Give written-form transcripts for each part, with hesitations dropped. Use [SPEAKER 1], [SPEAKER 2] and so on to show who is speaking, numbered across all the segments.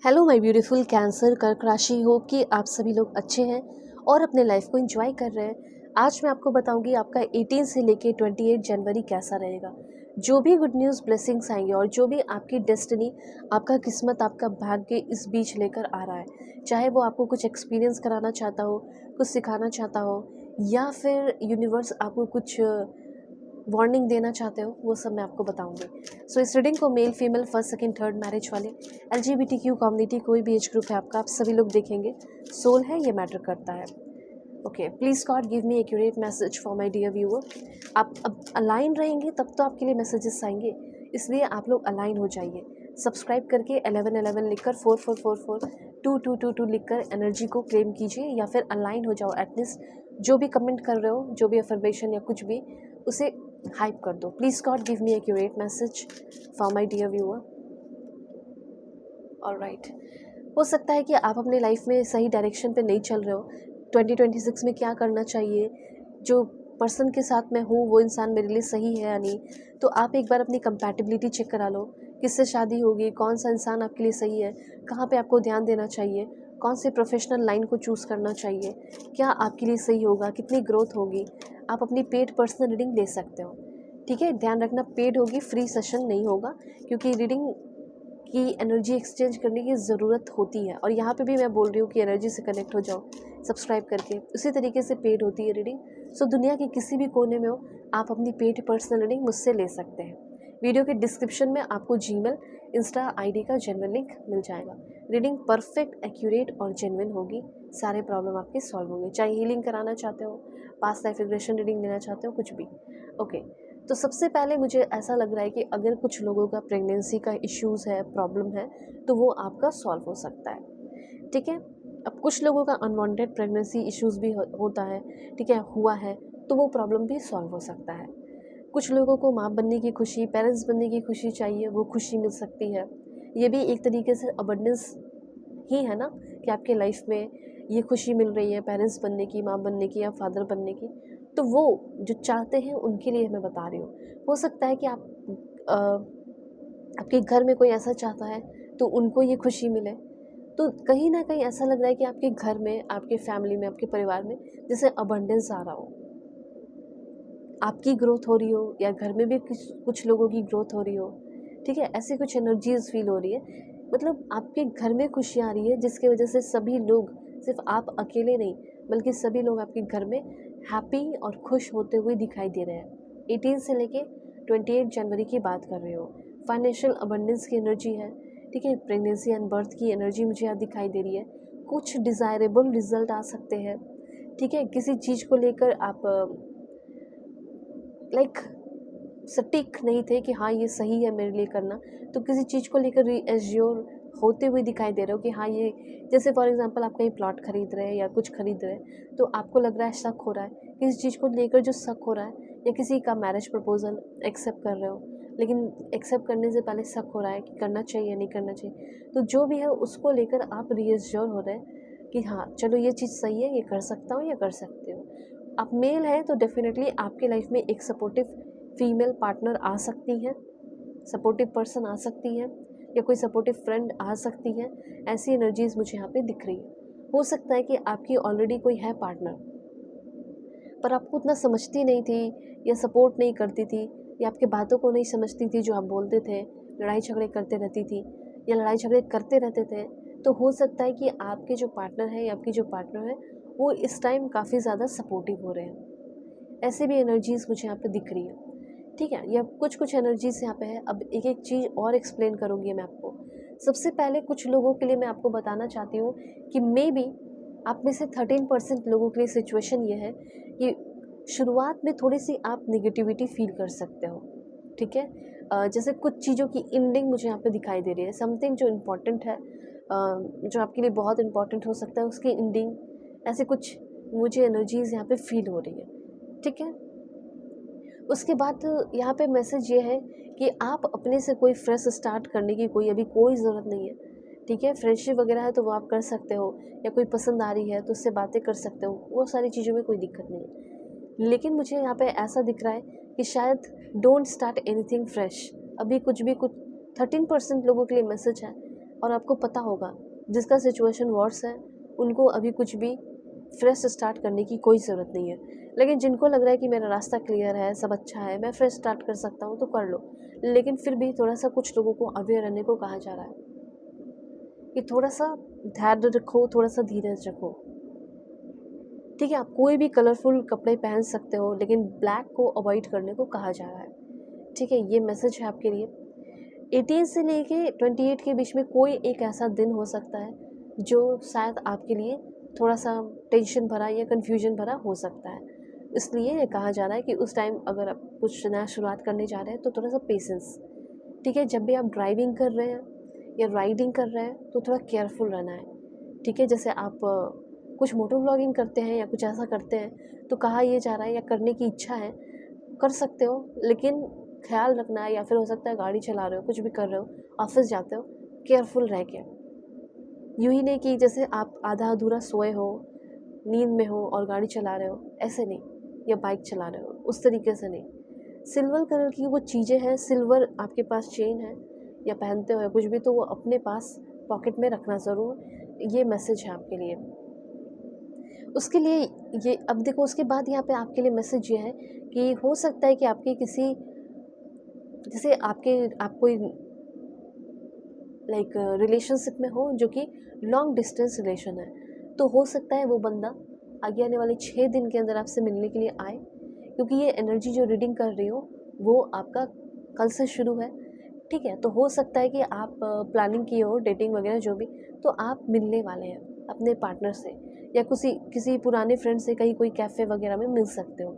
[SPEAKER 1] Hello my beautiful cancer कर्क राशि। हो कि आप सभी लोग अच्छे हैं और अपने लाइफ को एंजॉय कर रहे हैं। आज मैं आपको बताऊंगी आपका 18 से लेके 28 जनवरी कैसा रहेगा। जो भी गुड न्यूज़ ब्लेसिंग्स आएंगे और जो भी आपकी डेस्टिनी, आपका किस्मत, आपका भाग्य इस बीच लेकर आ रहा है, चाहे वो आपको कुछ एक्सपीरियंस कराना चाहता हो, कुछ सिखाना चाहता हो, या फिर यूनिवर्स आपको कुछ वार्निंग देना चाहते हो, वो सब मैं आपको बताऊंगी। सो इस रीडिंग को male female first second third marriage वाले, LGBTQ कम्युनिटी, कोई भी एज ग्रुप है आपका, आप सभी लोग देखेंगे। सोल है, ये मैटर करता है। Okay, please God give me accurate message for my dear viewer. आप अब अलाइन रहेंगे तब तो आपके लिए मैसेजेस आएंगे, इसलिए आप लोग अलाइन हो जाइए। सब्सक्राइब करके 1111 लिखकर 4444 2222 लिखकर एनर्जी को क्लेम कीजिए, या फिर अलाइन हो जाओ। एटलीस्ट जो भी कमेंट कर रहे हो, जो भी अफर्मेशन या कुछ भी, उसे हाइप कर दो। Please God give me accurate message for my dear viewer. Alright, हो सकता है कि आप अपने लाइफ में सही डायरेक्शन पे नहीं चल रहे हो। 2026 में क्या करना चाहिए, जो पर्सन के साथ मैं हूँ वो इंसान मेरे लिए सही है या नहीं। तो आप एक बार अपनी कंपैटिबिलिटी चेक करा लो, किससे शादी होगी, कौन सा इंसान आपके लिए सही है, कहाँ पे आपको ध्यान देना चाहिए, कौन से प्रोफेशनल लाइन को चूज़ करना चाहिए, क्या आपके लिए सही होगा, कितनी ग्रोथ होगी। आप अपनी पेड पर्सनल रीडिंग ले सकते हो। ठीक है, ध्यान रखना, पेड होगी, फ्री सेशन नहीं होगा, क्योंकि रीडिंग की एनर्जी एक्सचेंज करने की ज़रूरत होती है। और यहाँ पे भी मैं बोल रही हूँ कि एनर्जी से कनेक्ट हो जाओ सब्सक्राइब करके। उसी तरीके से पेड होती है रीडिंग। सो दुनिया के किसी भी कोने में हो, आप अपनी पेड पर्सनल रीडिंग मुझसे ले सकते हैं। वीडियो के डिस्क्रिप्शन में आपको जीमेल, इंस्टा आईडी का जेन्युइन लिंक मिल जाएगा। रीडिंग परफेक्ट, एक्यूरेट और जेन्युइन होगी। सारे प्रॉब्लम आपके सॉल्व होंगे, चाहे हीलिंग कराना चाहते हो, पास्ट लाइफ रिग्रेशन रीडिंग लेना चाहते हो, कुछ भी। ओके, तो सबसे पहले मुझे ऐसा लग रहा है कि अगर कुछ लोगों का प्रेगनेंसी का इश्यूज़ है, प्रॉब्लम है, तो वो आपका सॉल्व हो सकता है। ठीक है, अब कुछ लोगों का अनवांटेड प्रेगनेंसी इश्यूज़ भी होता है, ठीक है, हुआ है, तो वो प्रॉब्लम भी सॉल्व हो सकता है। कुछ लोगों को माँ बनने की खुशी, पेरेंट्स बनने की खुशी चाहिए, वो खुशी मिल सकती है। ये भी एक तरीके से अबंडेंस ही है ना, कि आपके लाइफ में ये खुशी मिल रही है पेरेंट्स बनने की, माँ बनने की या फादर बनने की। तो वो जो चाहते हैं उनके लिए मैं बता रही हूँ। हो सकता है कि अ, आपके घर में कोई ऐसा चाहता है तो उनको ये खुशी मिले। तो कहीं ना कहीं ऐसा लग रहा है कि आपके घर में, आपके फैमिली में, आपके परिवार में जैसे अबंडेंस आ रहा हो, आपकी ग्रोथ हो रही हो, या घर में भी कुछ लोगों की ग्रोथ हो रही हो। ठीक है, ऐसी कुछ एनर्जीज फील हो रही है। मतलब आपके घर में खुशियाँ आ रही है, जिसकी वजह से सभी लोग, सिर्फ आप अकेले नहीं बल्कि सभी लोग आपके घर में हैप्पी और खुश होते हुए दिखाई दे रहे हैं। 18 से लेके 28 जनवरी की बात कर रहे हो। फाइनेंशियल अबंडेंस की एनर्जी है। ठीक है, प्रेगनेंसी एंड बर्थ की एनर्जी मुझे यहाँ दिखाई दे रही है। कुछ डिज़ायरेबल रिजल्ट आ सकते हैं। ठीक है, किसी चीज़ को लेकर आप लाइक सटीक नहीं थे कि हाँ ये सही है मेरे लिए करना, तो किसी चीज़ को लेकर रीएश्योर होते हुए दिखाई दे रहे हो कि हाँ ये, जैसे फॉर एग्जांपल आप कहीं प्लॉट खरीद रहे हैं या कुछ खरीद रहे हैं, तो आपको लग रहा है, शक हो रहा है किसी चीज़ को लेकर, जो शक हो रहा है, या किसी का मैरिज प्रपोजल एक्सेप्ट कर रहे हो, लेकिन एक्सेप्ट करने से पहले शक हो रहा है कि करना चाहिए या नहीं करना चाहिए। तो जो भी है उसको लेकर आप रीएश्योर हो रहे हैं कि हाँ चलो ये चीज़ सही है, ये कर सकता हूँ या कर सकते हो। आप मेल हैं तो डेफिनेटली आपके लाइफ में एक सपोर्टिव फीमेल पार्टनर आ सकती है, सपोर्टिव पर्सन आ सकती है, या कोई सपोर्टिव फ्रेंड आ सकती है। ऐसी एनर्जीज मुझे यहाँ पे दिख रही है। हो सकता है कि आपकी ऑलरेडी कोई है पार्टनर, पर आपको उतना समझती नहीं थी, या सपोर्ट नहीं करती थी, या आपके बातों को नहीं समझती थी जो आप बोलते थे, लड़ाई झगड़े करते रहती थी, या लड़ाई झगड़े करते रहते थे। तो हो सकता है कि आपके जो पार्टनर है या आपकी जो पार्टनर है, वो इस टाइम काफ़ी ज़्यादा सपोर्टिव हो रहे हैं। ऐसे भी एनर्जीज़ मुझे यहाँ पे दिख रही है। ठीक है, या कुछ एनर्जीज यहाँ पे है। अब एक एक चीज़ और एक्सप्लेन करूँगी मैं आपको। सबसे पहले कुछ लोगों के लिए मैं आपको बताना चाहती हूँ कि मे बी आप में से 13% लोगों के लिए सिचुएशन ये है कि शुरुआत में थोड़ी सी आप निगेटिविटी फील कर सकते हो। ठीक है, जैसे कुछ चीज़ों की एंडिंग मुझे यहाँ पे दिखाई दे रही है। समथिंग जो इम्पोर्टेंट है, जो आपके लिए बहुत इम्पोर्टेंट हो सकता है, उसकी एंडिंग, ऐसे कुछ मुझे एनर्जीज यहाँ पे फील हो रही है। ठीक है, उसके बाद यहाँ पे मैसेज ये है कि आप अपने से कोई फ्रेश स्टार्ट करने की कोई अभी कोई ज़रूरत नहीं है। ठीक है, फ्रेंडशिप वगैरह है तो वो आप कर सकते हो, या कोई पसंद आ रही है तो उससे बातें कर सकते हो, वो सारी चीज़ों में कोई दिक्कत नहीं है। लेकिन मुझे यहाँ पे ऐसा दिख रहा है कि शायद डोंट स्टार्ट एनीथिंग फ्रेश। अभी कुछ भी, कुछ 13% लोगों के लिए मैसेज है, और आपको पता होगा जिसका सिचुएशन वर्स है उनको अभी कुछ भी फ्रेश स्टार्ट करने की कोई ज़रूरत नहीं है। लेकिन जिनको लग रहा है कि मेरा रास्ता क्लियर है, सब अच्छा है, मैं फ्रेश स्टार्ट कर सकता हूँ, तो कर लो। लेकिन फिर भी थोड़ा सा कुछ लोगों को अवेयर रहने को कहा जा रहा है कि थोड़ा सा धैर्य रखो, थोड़ा सा धीरज रखो। ठीक है, आप कोई भी कलरफुल कपड़े पहन सकते हो, लेकिन ब्लैक को अवॉइड करने को कहा जा रहा है। ठीक है, ये मैसेज है आपके लिए। 18 से लेके 28 के बीच में कोई एक ऐसा दिन हो सकता है जो शायद आपके लिए थोड़ा सा टेंशन भरा या कन्फ्यूजन भरा हो सकता है। इसलिए कहा जा रहा है कि उस टाइम अगर आप कुछ नया शुरुआत करने जा रहे हैं तो थोड़ा सा पेशेंस। ठीक है, जब भी आप ड्राइविंग कर रहे हैं या राइडिंग कर रहे हैं तो थोड़ा केयरफुल रहना है। ठीक है, जैसे आप कुछ मोटर व्लॉगिंग करते हैं या कुछ ऐसा करते हैं तो कहा यह जा रहा है या करने की इच्छा है, कर सकते हो, लेकिन ख्याल रखना है। या फिर हो सकता है गाड़ी चला रहे हो, कुछ भी कर रहे हो, ऑफिस जाते हो, केयरफुल रह के। यूँ ही नहीं कि जैसे आप आधा अधूरा सोए हो, नींद में हो और गाड़ी चला रहे हो, ऐसे नहीं, या बाइक चला रहे हो, उस तरीके से नहीं। सिल्वर कलर की वो चीज़ें हैं, सिल्वर आपके पास चेन है या पहनते हो या कुछ भी, तो वो अपने पास पॉकेट में रखना ज़रूर। ये मैसेज है आपके लिए। उसके लिए ये अब देखो, उसके बाद यहाँ पे आपके लिए मैसेज ये है कि हो सकता है कि आपके किसी, जैसे आप कोई लाइक रिलेशनशिप में हो जो कि लॉन्ग डिस्टेंस रिलेशन है, तो हो सकता है वो बंदा आगे आने वाले 6 दिन के अंदर आपसे मिलने के लिए आए, क्योंकि ये एनर्जी जो रीडिंग कर रही हो वो आपका कल से शुरू है। ठीक है, तो हो सकता है कि आप प्लानिंग किए हो डेटिंग वगैरह जो भी, तो आप मिलने वाले हैं अपने पार्टनर से या किसी पुराने फ्रेंड से कहीं कोई कैफ़े वगैरह में मिल सकते हो।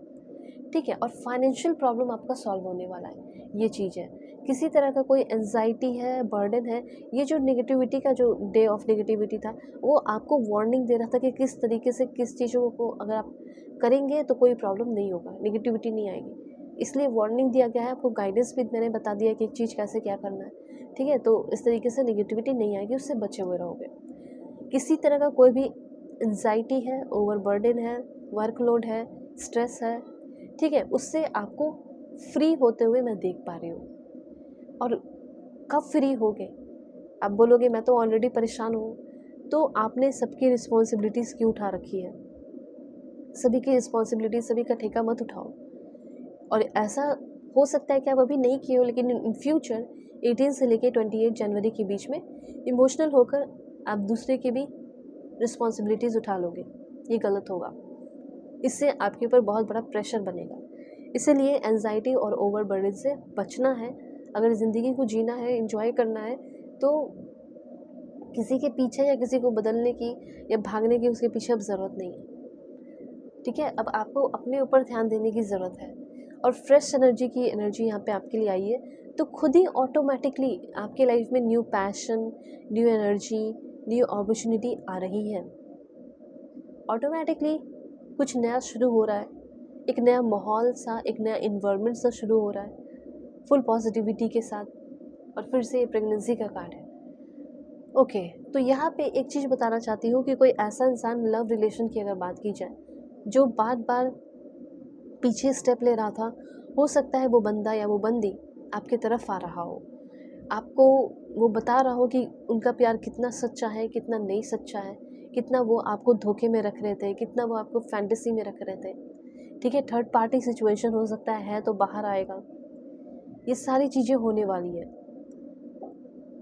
[SPEAKER 1] ठीक है, और फाइनेंशियल प्रॉब्लम आपका सॉल्व होने वाला है, ये चीज़ है। किसी तरह का कोई एंजाइटी है, बर्डन है, ये जो नेगेटिविटी का जो डे ऑफ नेगेटिविटी था, वो आपको वार्निंग दे रहा था कि किस तरीके से किस चीज़ों को अगर आप करेंगे तो कोई प्रॉब्लम नहीं होगा, नेगेटिविटी नहीं आएगी। इसलिए वार्निंग दिया गया है, आपको गाइडेंस भी मैंने बता दिया कि एक चीज़ कैसे क्या करना है। ठीक है, तो इस तरीके से नेगेटिविटी नहीं आएगी, उससे बचे हुए रहोगे। किसी तरह का कोई भी एंजाइटी है, ओवरबर्डन है, वर्कलोड है, स्ट्रेस है, ठीक है, उससे आपको फ्री होते हुए मैं देख पा रही हूँ। और कब फ्री होगे? आप बोलोगे मैं तो ऑलरेडी परेशान हूँ, तो आपने सबकी रिस्पॉन्सिबिलिटीज़ क्यों उठा रखी है? सभी की रिस्पॉन्सिबिलिटी, सभी का ठेका मत उठाओ। और ऐसा हो सकता है कि आप अभी नहीं किए हो, लेकिन इन फ्यूचर 18 से लेके 28 जनवरी के बीच में इमोशनल होकर आप दूसरे की भी रिस्पॉन्सिबिलिटीज़ उठा लोगे। ये गलत होगा, इससे आपके ऊपर बहुत बड़ा प्रेशर बनेगा। इसीलिए एंजाइटी और ओवरबर्डन से बचना है। अगर ज़िंदगी को जीना है, एंजॉय करना है, तो किसी के पीछे या किसी को बदलने की या भागने की उसके पीछे अब ज़रूरत नहीं है। ठीक है, अब आपको अपने ऊपर ध्यान देने की ज़रूरत है। और फ्रेश एनर्जी यहाँ पे आपके लिए आई है, तो खुद ही ऑटोमेटिकली आपके लाइफ में new passion, new energy, new opportunity आ रही है। ऑटोमेटिकली कुछ नया शुरू हो रहा है, एक नया माहौल सा, एक नया इन्वायरमेंट सा शुरू हो रहा है, फुल पॉजिटिविटी के साथ। और फिर से ये प्रेगनेंसी का कार्ड है। ओके, तो यहाँ पे एक चीज़ बताना चाहती हूँ कि कोई ऐसा इंसान लव रिलेशन की अगर बात की जाए जो बार बार पीछे स्टेप ले रहा था, हो सकता है वो बंदा या वो बंदी आपके तरफ आ रहा हो, आपको वो बता रहा हो कि उनका प्यार कितना सच्चा है, कितना नहीं सच्चा है, कितना वो आपको धोखे में रख रहे थे, कितना वो आपको फैंटेसी में रख रहे थे। ठीक है, थर्ड पार्टी सिचुएशन हो सकता है तो बाहर आएगा। ये सारी चीज़ें होने वाली है।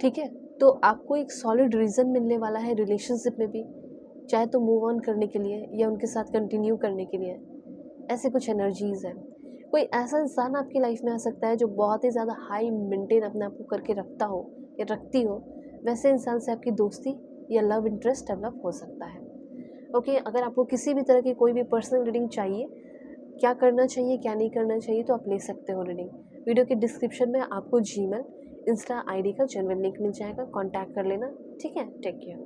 [SPEAKER 1] ठीक है, तो आपको एक सॉलिड रीज़न मिलने वाला है रिलेशनशिप में भी, चाहे तो मूव ऑन करने के लिए या उनके साथ कंटिन्यू करने के लिए। ऐसे कुछ एनर्जीज़ हैं। कोई ऐसा इंसान आपकी लाइफ में आ सकता है जो बहुत ही ज़्यादा हाई मेंटेन अपने आप को करके रखता हो या रखती हो, वैसे इंसान से आपकी दोस्ती या लव इंटरेस्ट डेवलप हो सकता है। ओके, अगर आपको किसी भी तरह की कोई भी पर्सनल रीडिंग चाहिए, क्या करना चाहिए क्या नहीं करना चाहिए, तो आप ले सकते हो रीडिंग। वीडियो के डिस्क्रिप्शन में आपको जीमेल, इंस्टा आईडी का जनरल लिंक मिल जाएगा, कॉन्टैक्ट कर लेना। ठीक है, टेक केयर।